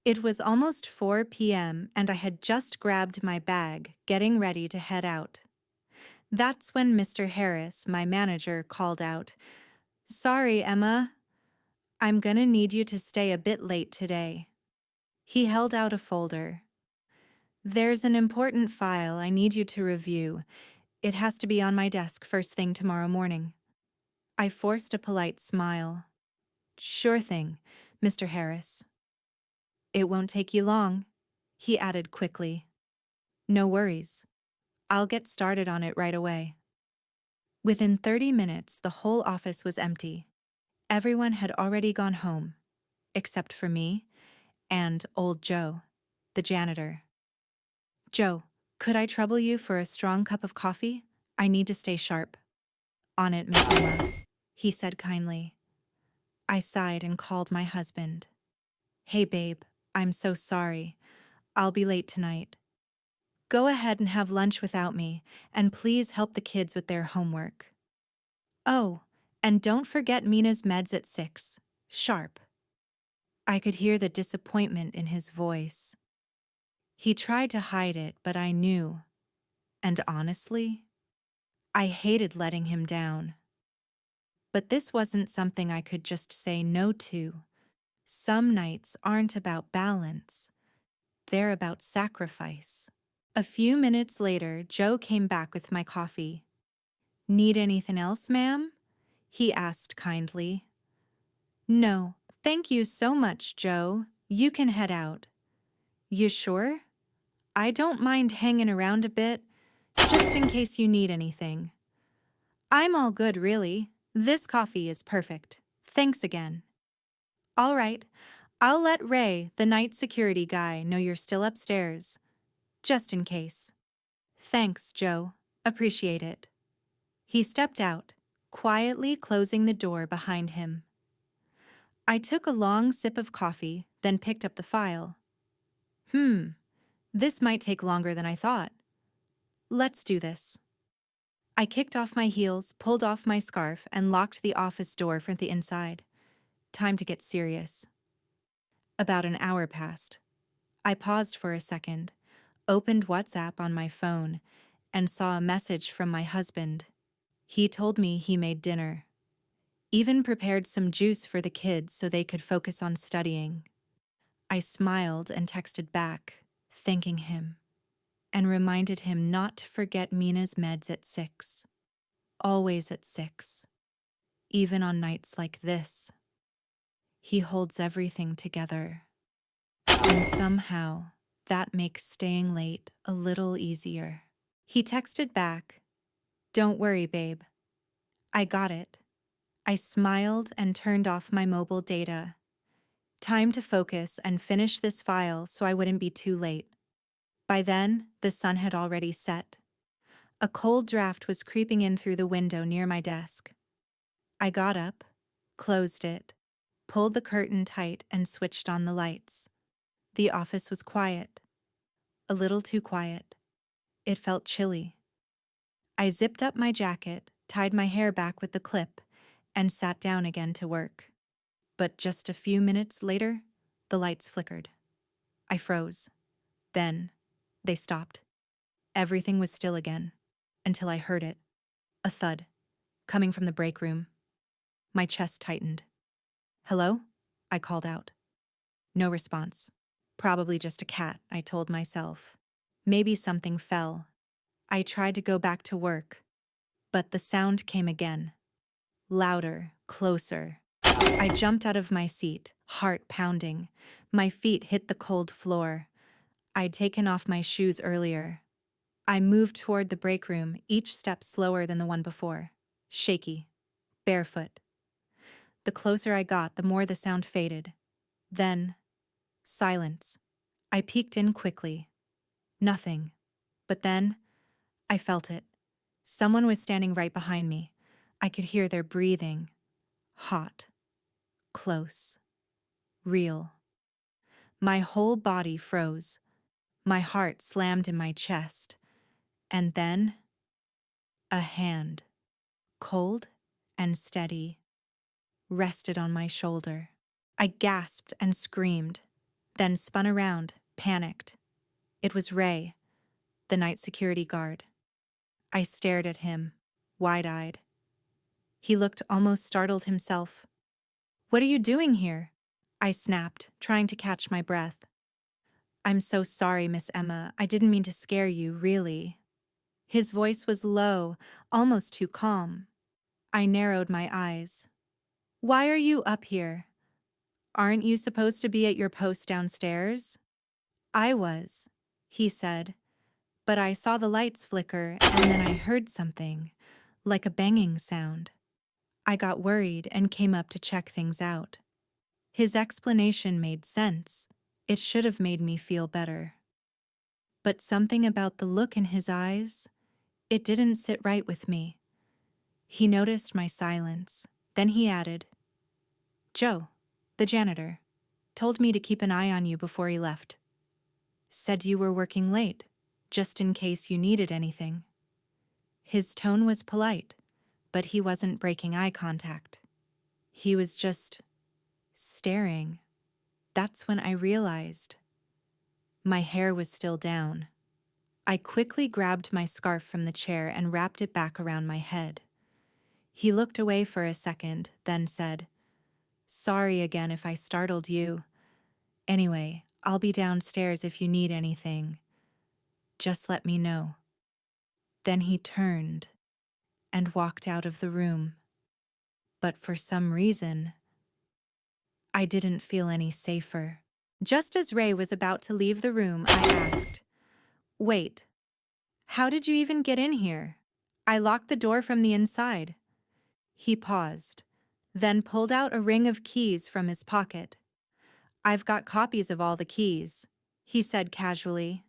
It was almost 4 p.m. and I had just grabbed my bag, getting ready to head out. That's when Mr. Harris, my manager, called out, "Sorry, Emma. I'm gonna need you to stay a bit late today." He held out a folder. "There's an important file I need you to review. It has to be on my desk first thing tomorrow morning." I forced a polite smile. "Sure thing, Mr. Harris." "It won't take you long," he added quickly. "No worries. I'll get started on it right away." Within 30 minutes, the whole office was empty. Everyone had already gone home, except for me and old Joe, the janitor. "Joe, could I trouble you for a strong cup of coffee? I need to stay sharp." "On it, Miss Emma," he said kindly. I sighed and called my husband. "Hey, babe, I'm so sorry. I'll be late tonight. Go ahead and have lunch without me, and please help the kids with their homework. Oh, and don't forget Mina's meds at 6. Sharp." I could hear the disappointment in his voice. He tried to hide it, but I knew. And honestly, I hated letting him down. But this wasn't something I could just say no to. Some nights aren't about balance. They're about sacrifice. A few minutes later, Joe came back with my coffee. "Need anything else, ma'am?" he asked kindly. "No, thank you so much, Joe. You can head out." "You sure? I don't mind hanging around a bit, just in case you need anything." "I'm all good, really. This coffee is perfect. Thanks again." "All right, I'll let Ray, the night security guy, know you're still upstairs, just in case." "Thanks, Joe. Appreciate it." He stepped out, quietly closing the door behind him. I took a long sip of coffee, then picked up the file. This might take longer than I thought. Let's do this. I kicked off my heels, pulled off my scarf, and locked the office door from the inside. Time to get serious. About an hour passed. I paused for a second, opened WhatsApp on my phone, and saw a message from my husband. He told me he made dinner. Even prepared some juice for the kids so they could focus on studying. I smiled and texted back, thanking him, and reminded him not to forget Mina's meds at 6. Always at 6. Even on nights like this. He holds everything together. And somehow, that makes staying late a little easier. He texted back, "Don't worry, babe. I got it." I smiled and turned off my mobile data. Time to focus and finish this file so I wouldn't be too late. By then, the sun had already set. A cold draft was creeping in through the window near my desk. I got up, closed it, pulled the curtain tight, and switched on the lights. The office was quiet. A little too quiet. It felt chilly. I zipped up my jacket, tied my hair back with the clip, and sat down again to work. But just a few minutes later, the lights flickered. I froze. Then, they stopped. Everything was still again, until I heard it. A thud, coming from the break room. My chest tightened. "Hello?" I called out. No response. Probably just a cat, I told myself. Maybe something fell. I tried to go back to work, but the sound came again. Louder, closer. I jumped out of my seat, heart pounding. My feet hit the cold floor. I'd taken off my shoes earlier. I moved toward the break room, each step slower than the one before. Shaky. Barefoot. The closer I got, the more the sound faded. Then, silence. I peeked in quickly. Nothing. But then, I felt it. Someone was standing right behind me. I could hear their breathing. Hot. Close. Real. My whole body froze. My heart slammed in my chest. And then, a hand, cold and steady, rested on my shoulder. I gasped and screamed. then spun around, panicked. It was Ray, the night security guard. I stared at him, wide-eyed. He looked almost startled himself. "What are you doing here?" I snapped, trying to catch my breath. "I'm so sorry, Miss Emma. I didn't mean to scare you, really." His voice was low, almost too calm. I narrowed my eyes. "Why are you up here? Aren't you supposed to be at your post downstairs?" "I was," he said, "but I saw the lights flicker and then I heard something, like a banging sound. I got worried and came up to check things out." His explanation made sense. It should have made me feel better. But something about the look in his eyes, it didn't sit right with me. He noticed my silence. Then he added, "Joe, the janitor, told me to keep an eye on you before he left. Said you were working late, just in case you needed anything." His tone was polite, but he wasn't breaking eye contact. He was just staring. That's when I realized my hair was still down. I quickly grabbed my scarf from the chair and wrapped it back around my head. He looked away for a second, then said, "Sorry again if I startled you. Anyway, I'll be downstairs if you need anything. Just let me know." Then he turned and walked out of the room. But for some reason, I didn't feel any safer. Just as Ray was about to leave the room, I asked, "Wait, how did you even get in here? I locked the door from the inside." He paused, then pulled out a ring of keys from his pocket. "I've got copies of all the keys," he said casually.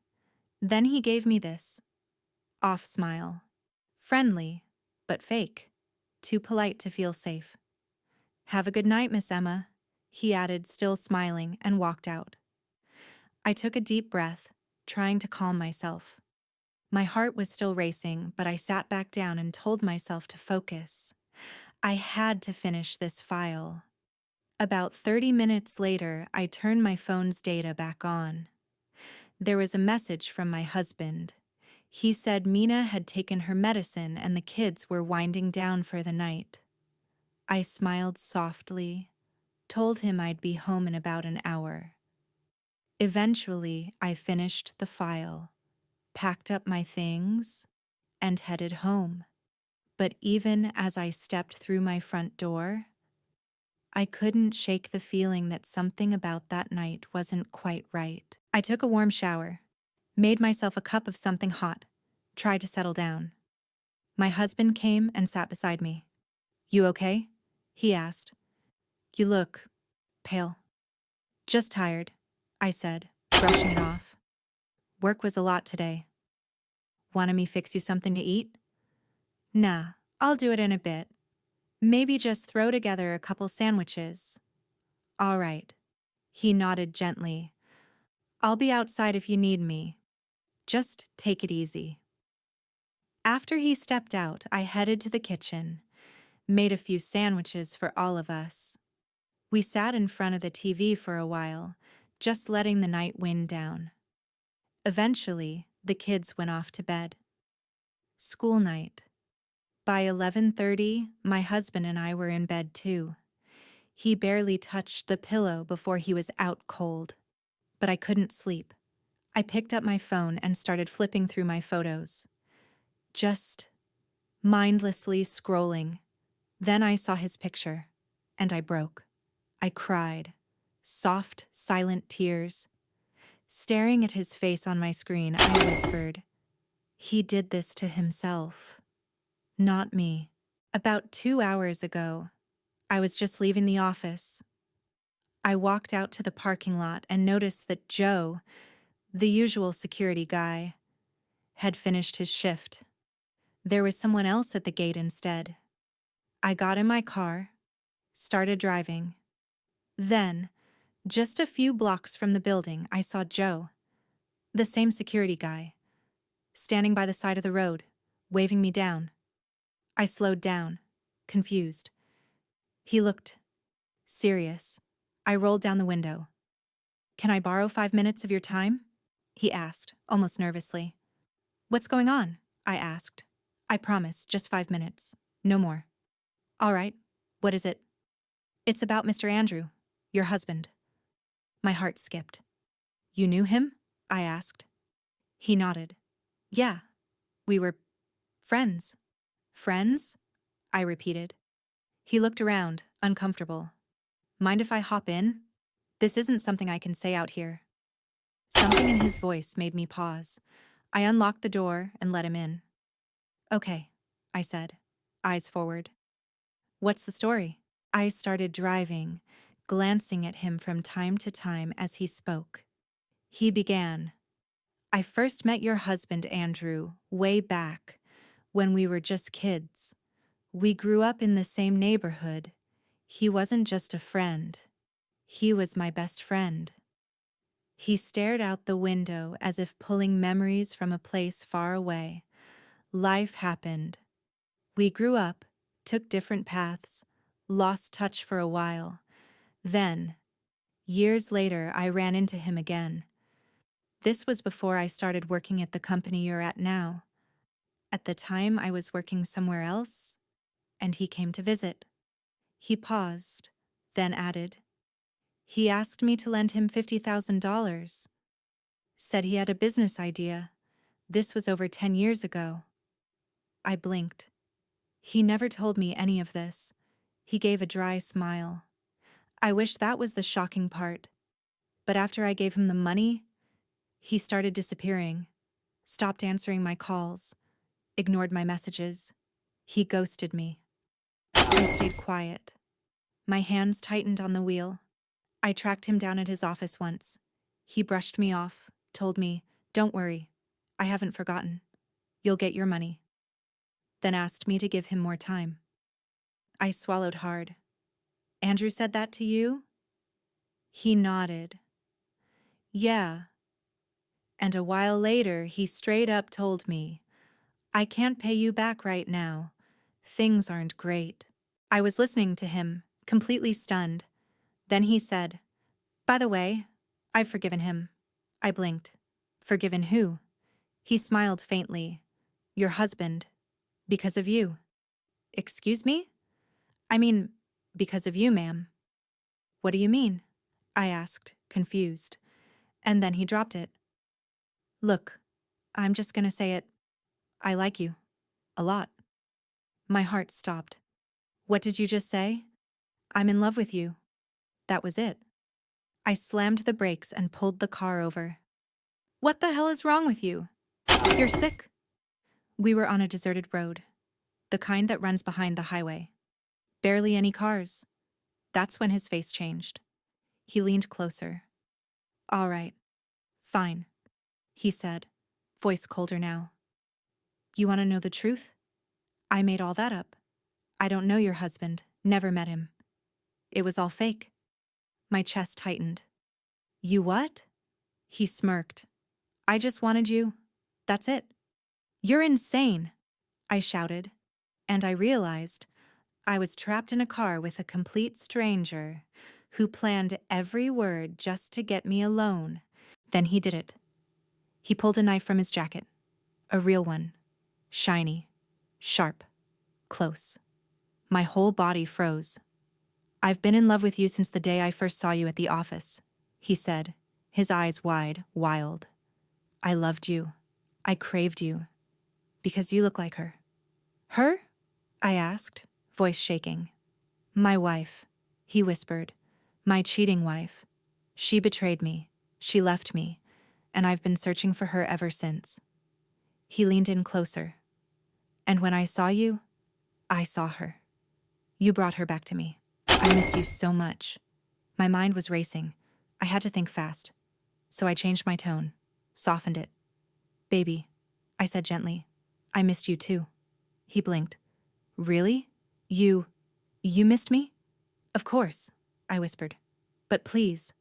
Then he gave me this off smile. Friendly, but fake. Too polite to feel safe. "Have a good night, Miss Emma," he added, still smiling, and walked out. I took a deep breath, trying to calm myself. My heart was still racing, but I sat back down and told myself to focus. I had to finish this file. About 30 minutes later, I turned my phone's data back on. There was a message from my husband. He said Mina had taken her medicine and the kids were winding down for the night. I smiled softly, told him I'd be home in about an hour. Eventually, I finished the file, packed up my things, and headed home. But even as I stepped through my front door, I couldn't shake the feeling that something about that night wasn't quite right. I took a warm shower, made myself a cup of something hot, tried to settle down. My husband came and sat beside me. "You okay?" he asked. "You look pale." "Just tired," I said, brushing it off. "Work was a lot today." "Want me fix you something to eat?" "Nah, I'll do it in a bit. Maybe just throw together a couple sandwiches." "All right." He nodded gently. "I'll be outside if you need me. Just take it easy." After he stepped out, I headed to the kitchen, made a few sandwiches for all of us. We sat in front of the TV for a while, just letting the night wind down. Eventually, the kids went off to bed. School night. By 11:30, my husband and I were in bed too. He barely touched the pillow before he was out cold. But I couldn't sleep. I picked up my phone and started flipping through my photos. Just mindlessly scrolling. Then I saw his picture, and I broke. I cried. Soft, silent tears. Staring at his face on my screen, I whispered, "He did this to himself, not me." About 2 hours ago, I was just leaving the office. I walked out to the parking lot and noticed that Joe, the usual security guy, had finished his shift. There was someone else at the gate instead. I got in my car, started driving. Then, just a few blocks from the building, I saw Joe, the same security guy, standing by the side of the road, waving me down. I slowed down, confused. He looked serious. I rolled down the window. Can I borrow 5 minutes of your time? He asked, almost nervously. What's going on? I asked. I promise, just 5 minutes. No more. All right. What is it? It's about Mr. Andrew, your husband. My heart skipped. You knew him? I asked. He nodded. Yeah, we were friends. Friends? I repeated. He looked around, uncomfortable. Mind if I hop in? This isn't something I can say out here. Something in his voice made me pause. I unlocked the door and let him in. Okay, I said, eyes forward. What's the story? I started driving, glancing at him from time to time as he spoke. He began. I first met your husband, Andrew, way back, when we were just kids. We grew up in the same neighborhood. He wasn't just a friend. He was my best friend. He stared out the window as if pulling memories from a place far away. Life happened. We grew up, took different paths, lost touch for a while. Then, years later, I ran into him again. This was before I started working at the company you're at now. At the time, I was working somewhere else, and he came to visit. He paused, then added, he asked me to lend him $50,000. Said he had a business idea. This was over 10 years ago. I blinked. He never told me any of this. He gave a dry smile. I wish that was the shocking part. But after I gave him the money, he started disappearing, stopped answering my calls, ignored my messages. He ghosted me. I stayed quiet. My hands tightened on the wheel. I tracked him down at his office once. He brushed me off, told me, don't worry, I haven't forgotten. You'll get your money. Then asked me to give him more time. I swallowed hard. Andrew said that to you? He nodded. Yeah. And a while later, he straight up told me, I can't pay you back right now. Things aren't great. I was listening to him, completely stunned. Then he said, by the way, I've forgiven him. I blinked. Forgiven who? He smiled faintly. Your husband. Because of you. Excuse me? I mean, because of you, ma'am. What do you mean? I asked, confused. And then he dropped it. Look, I'm just gonna say it. I like you. A lot. My heart stopped. What did you just say? I'm in love with you. That was it. I slammed the brakes and pulled the car over. What the hell is wrong with you? You're sick. We were on a deserted road, the kind that runs behind the highway. Barely any cars. That's when his face changed. He leaned closer. All right. Fine, he said, voice colder now. You want to know the truth? I made all that up. I don't know your husband, never met him. It was all fake. My chest tightened. You what? He smirked. I just wanted you. That's it. You're insane, I shouted, and I realized I was trapped in a car with a complete stranger who planned every word just to get me alone. Then he did it. He pulled a knife from his jacket. A real one. Shiny. Sharp. Close. My whole body froze. I've been in love with you since the day I first saw you at the office, he said, his eyes wide, wild. I loved you. I craved you. Because you look like her. Her? I asked, voice shaking. My wife, he whispered. My cheating wife. She betrayed me. She left me. And I've been searching for her ever since. He leaned in closer. And when I saw you, I saw her. You brought her back to me. I missed you so much. My mind was racing. I had to think fast. So I changed my tone, softened it. Baby, I said gently, I missed you too. He blinked. Really? You missed me? Of course, I whispered. But please,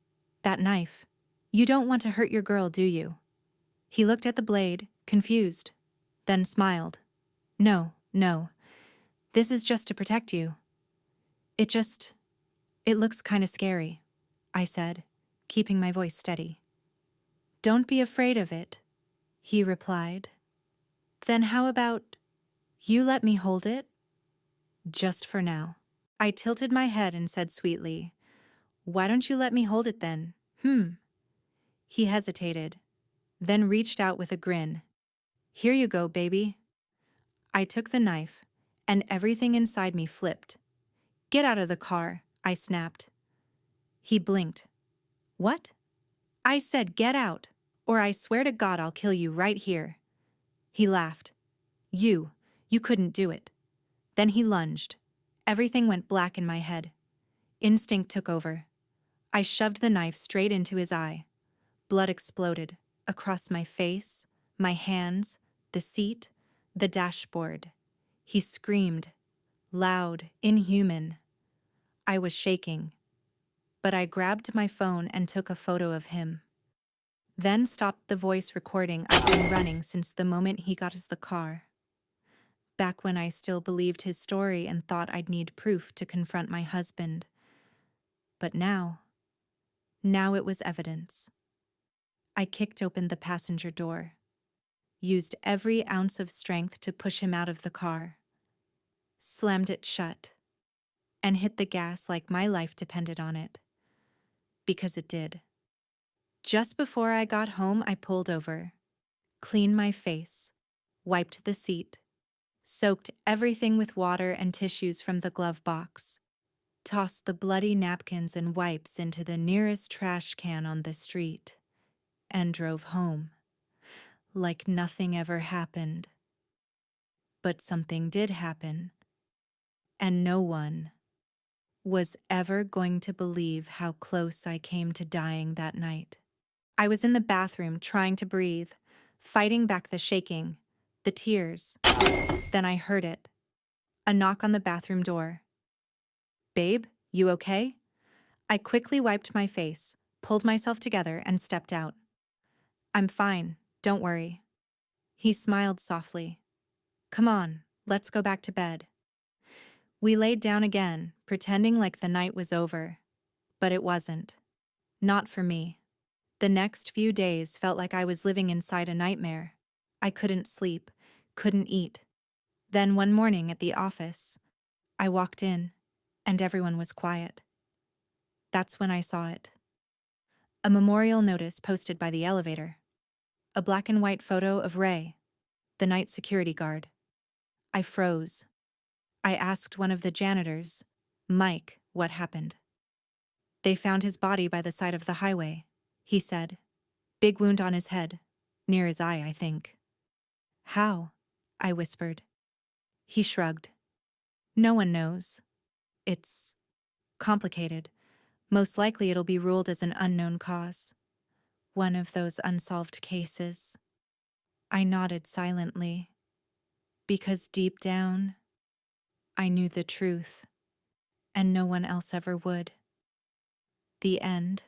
that knife. You don't want to hurt your girl, do you? He looked at the blade, confused, then smiled. No, no. This is just to protect you. It looks kinda scary, I said, keeping my voice steady. "Don't be afraid of it," he replied. "Then how about you let me hold it? Just for now." I tilted my head and said sweetly, "Why don't you let me hold it then?" He hesitated, then reached out with a grin. "Here you go, baby." I took the knife, and everything inside me flipped. "Get out of the car," I snapped. He blinked. "What?" "I said get out, or I swear to God I'll kill you right here." He laughed. You couldn't do it." Then he lunged. Everything went black in my head. Instinct took over. I shoved the knife straight into his eye. Blood exploded across my face, my hands, the seat, the dashboard. He screamed, loud, inhuman. I was shaking, but I grabbed my phone and took a photo of him. Then stopped the voice recording I'd been running since the moment he got us the car. Back when I still believed his story and thought I'd need proof to confront my husband. But now it was evidence. I kicked open the passenger door, used every ounce of strength to push him out of the car, slammed it shut, and hit the gas like my life depended on it. Because it did. Just before I got home, I pulled over, cleaned my face, wiped the seat, soaked everything with water and tissues from the glove box, tossed the bloody napkins and wipes into the nearest trash can on the street, and drove home. Like nothing ever happened. But something did happen, and no one was ever going to believe how close I came to dying that night. I was in the bathroom trying to breathe, fighting back the shaking, the tears. Then I heard it. A knock on the bathroom door. "Babe, you okay?" I quickly wiped my face, pulled myself together, and stepped out. "I'm fine, don't worry." He smiled softly. "Come on, let's go back to bed." We laid down again, pretending like the night was over. But it wasn't. Not for me. The next few days felt like I was living inside a nightmare. I couldn't sleep, couldn't eat. Then one morning at the office, I walked in, and everyone was quiet. That's when I saw it. A memorial notice posted by the elevator. A black and white photo of Ray, the night security guard. I froze. I asked one of the janitors, Mike, what happened. "They found his body by the side of the highway," he said. "Big wound on his head, near his eye, I think." "How?" I whispered. He shrugged. "No one knows. It's complicated. Most likely it'll be ruled as an unknown cause. One of those unsolved cases." I nodded silently, because deep down, I knew the truth, and no one else ever would. The end.